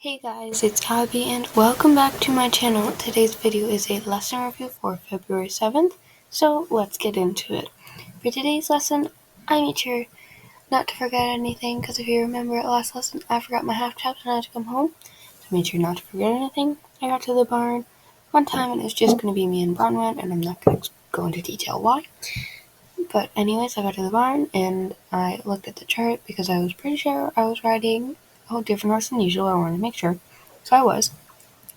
Hey guys, it's Abby and welcome back to my channel. Today's video is a lesson review for February 7th, so let's get into it. For today's lesson, I made sure not to forget anything, because if you remember last lesson, I forgot my half caps and I had to come home. So I made sure not to forget anything. I got to the barn on time and it was just going to be me and Bronwyn, and I'm not going to go into detail why. But anyways, I got to the barn and I looked at the chart because I was pretty sure I was riding a different horse than usual. I wanted to make sure. So I was.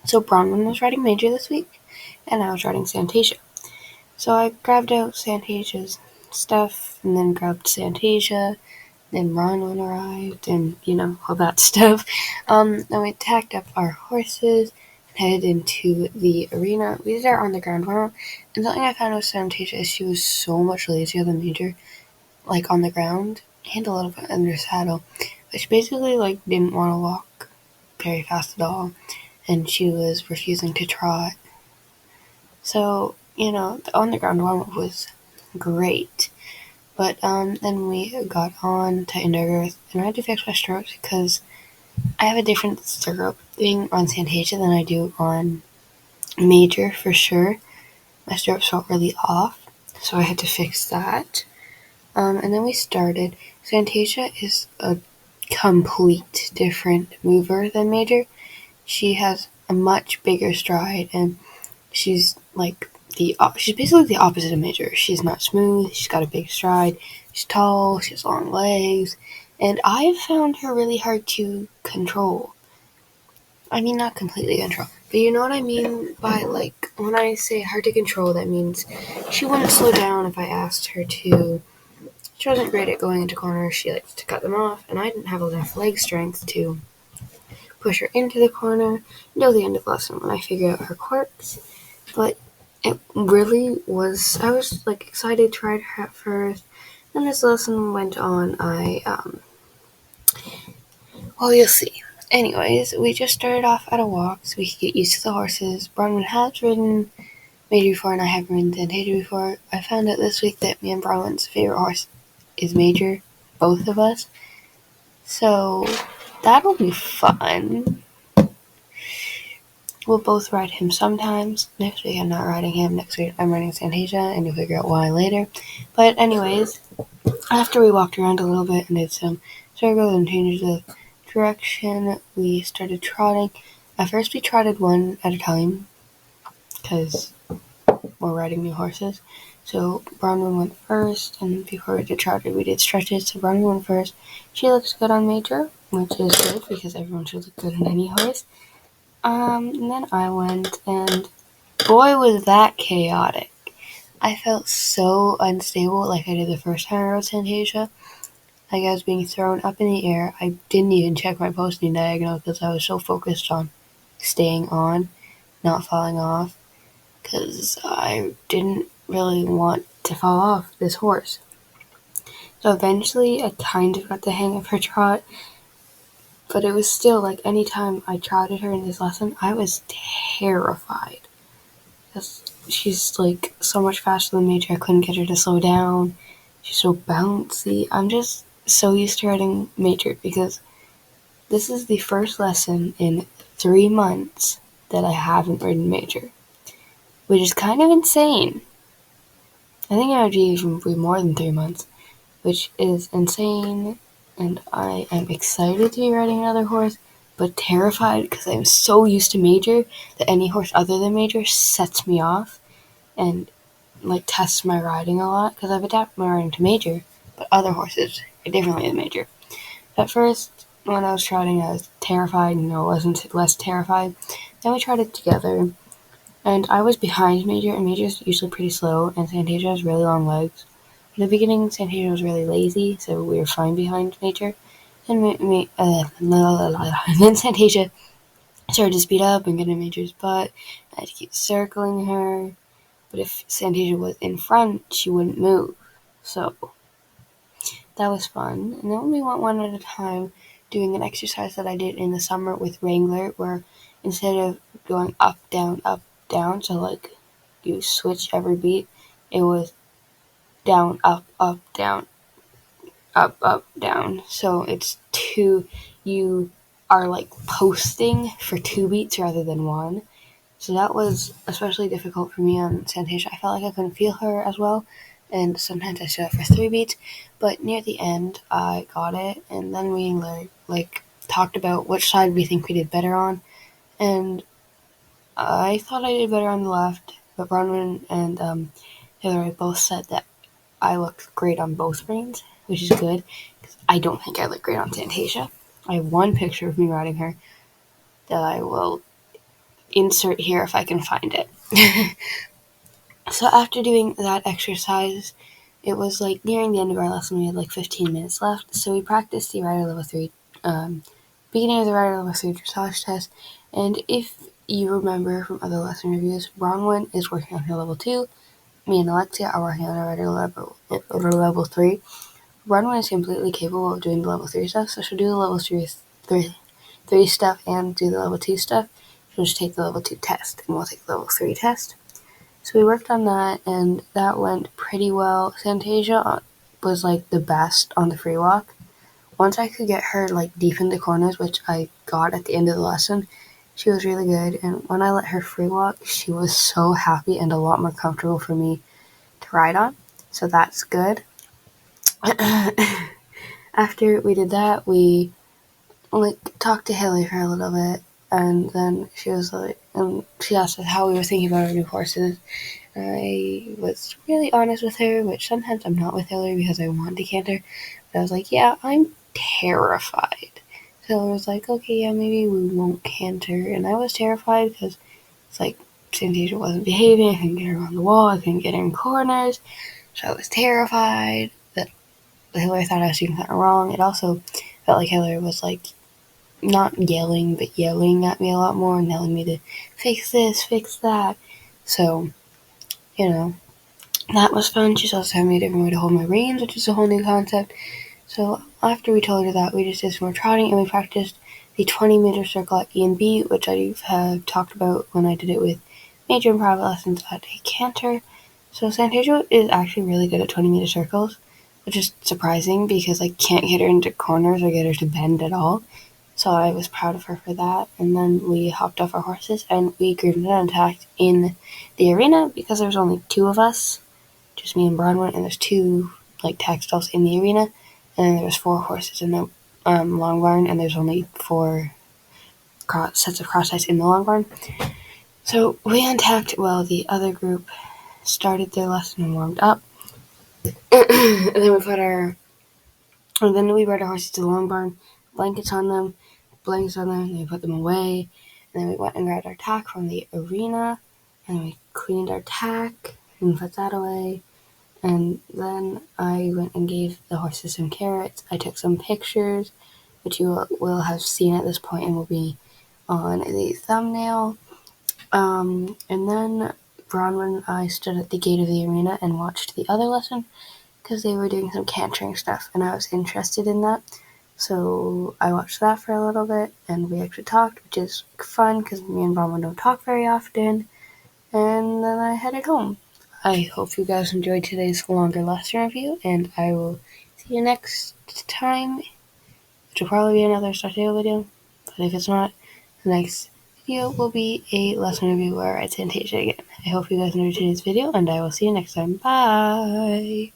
So Bronwyn was riding Major this week and I was riding Santasia. So I grabbed out Santasia's stuff and then grabbed Santasia. Then Bronwyn arrived and, all that stuff. Then we tacked up our horses and headed into the arena. We did our on the ground warm-up. And something I found with Santasia is she was so much lazier than Major, like on the ground and a little bit under saddle. But she basically didn't want to walk very fast at all, and she was refusing to trot. So, the on the ground warm-up was great. But then we got on to Indergirth, and I had to fix my stirrups because I have a different stirrup being on Santasia than I do on Major for sure. My stirrups felt really off, so I had to fix that. And then we started. Santasia is a complete different mover than Major. She has a much bigger stride, and she's she's basically the opposite of Major. She's not smooth. She's got a big stride. She's tall. She has long legs, and I've found her really hard to control. I mean, not completely control, but you know what I mean by when I say hard to control. That means she wouldn't slow down if I asked her to. She wasn't great at going into corners. She likes to cut them off, and I didn't have enough leg strength to push her into the corner until the end of the lesson when I figured out her quirks. But it really was, I was excited to ride her at first. Then as the lesson went on, well, you'll see. Anyways, we just started off at a walk so we could get used to the horses. Bronwyn has ridden Major before, and I haven't ridden Santasia before. I found out this week that me and Bronwyn's favorite horse is Major, both of us. So that'll be fun. We'll both ride him sometimes. Next week I'm not riding him. Next week I'm riding Santasia, and you'll figure out why later. But anyways, after we walked around a little bit and did some circles and changed the direction, we started trotting. At first we trotted one at a time because we're riding new horses. So Bronwyn went first, and before we did trotted, we did stretches. So Bronwyn went first. She looks good on Major, which is good because everyone should look good on any horse. And then I went, and boy, was that chaotic. I felt so unstable like I did the first time I rode Santasia. Like I was being thrown up in the air. I didn't even check my posting diagonal because I was so focused on staying on, not falling off, because I didn't really want to fall off this horse. So eventually I kind of got the hang of her trot, but it was still any time I trotted her in this lesson, I was terrified. Because she's so much faster than Major. I couldn't get her to slow down. She's so bouncy. I'm just so used to riding Major because this is the first lesson in 3 months that I haven't ridden Major, which is kind of insane. I think it would even be more than 3 months, which is insane, and I am excited to be riding another horse, but terrified because I'm so used to Major that any horse other than Major sets me off and tests my riding a lot because I've adapted my riding to Major, but other horses are differently than Major. At first, when I was trotting, I was terrified, and I wasn't less terrified. Then we trotted together, and I was behind Major, and Major's usually pretty slow, and Santasia has really long legs. In the beginning, Santasia was really lazy, so we were fine behind Major. And then Santasia started to speed up and get in Major's butt. I had to keep circling her. But if Santasia was in front, she wouldn't move. So that was fun. And then we went one at a time doing an exercise that I did in the summer with Wrangler, where instead of going up, down, so you switch every beat, it was down, up, down, up, down. So it's you are like posting for 2 beats rather than 1. So that was especially difficult for me on Santasia. I felt like I couldn't feel her as well, and sometimes I stood up for 3 beats. But near the end, I got it, and then we talked about which side we think we did better on, and I thought I did better on the left, but Bronwyn and Hillary both said that I looked great on both reins, which is good, because I don't think I look great on Santasia. I have one picture of me riding her that I will insert here if I can find it. So after doing that exercise, it was like nearing the end of our lesson. We had like 15 minutes left, so we practiced the Rider Level 3, beginning of the Rider Level 3 dressage test. And if you remember from other lesson reviews, Bronwyn is working on her Level 2. Me and Alexia are working on our Rider Level 3. Bronwyn is completely capable of doing the Level 3 stuff, so she'll do the Level 3 stuff and do the Level 2 stuff. She'll just take the Level 2 test, and we'll take the Level 3 test. So we worked on that, and that went pretty well. Santasia was like the best on the free walk. Once I could get her like deep in the corners, which I got at the end of the lesson, she was really good. And when I let her free walk, she was so happy and a lot more comfortable for me to ride on. So that's good. After we did that, we talked to Haley for a little bit, and then she was like, she asked us how we were thinking about our new horses. I was really honest with her, which sometimes I'm not with Hillary because I want to canter. But I was like, yeah, I'm terrified. So I was like, okay, yeah, maybe we won't canter. And I was terrified because it's like Santasia wasn't behaving. I couldn't get her on the wall. I couldn't get her in corners. So I was terrified that Hillary thought I was doing something wrong. It also felt like Hillary was like not yelling, but yelling at me a lot more and telling me to fix this, fix that. So, that was fun. She's also had me a different way to hold my reins, which is a whole new concept. So after we told her that, we just did some more trotting, and we practiced the 20-meter circle at E&B, which I have talked about when I did it with major and private lessons at a canter. So Santasia is actually really good at 20-meter circles, which is surprising because I can't get her into corners or get her to bend at all. So I was proud of her for that. And then we hopped off our horses and we groomed and attacked in the arena because there was only 2 of us, just me and Bronwyn, and there's 2 tag stalls in the arena, and then there was 4 horses in the long barn, and there's only 4 sets of cross ties in the long barn. So we untacked while the other group started their lesson and warmed up. and then we brought our horses to the long barn, blankets on them, and we put them away. And then we went and grabbed our tack from the arena, and we cleaned our tack and put that away. And then I went and gave the horses some carrots. I took some pictures, which you will have seen at this point and will be on the thumbnail. And then Bronwyn and I stood at the gate of the arena and watched the other lesson because they were doing some cantering stuff, and I was interested in that. So I watched that for a little bit, and we actually talked, which is fun because me and Bronwyn don't talk very often. And then I headed home. I hope you guys enjoyed today's longer lesson review, and I will see you next time, which will probably be another Startail video, but if it's not, the next video will be a lesson review where I ride Santasia again. I hope you guys enjoyed today's video, and I will see you next time. Bye!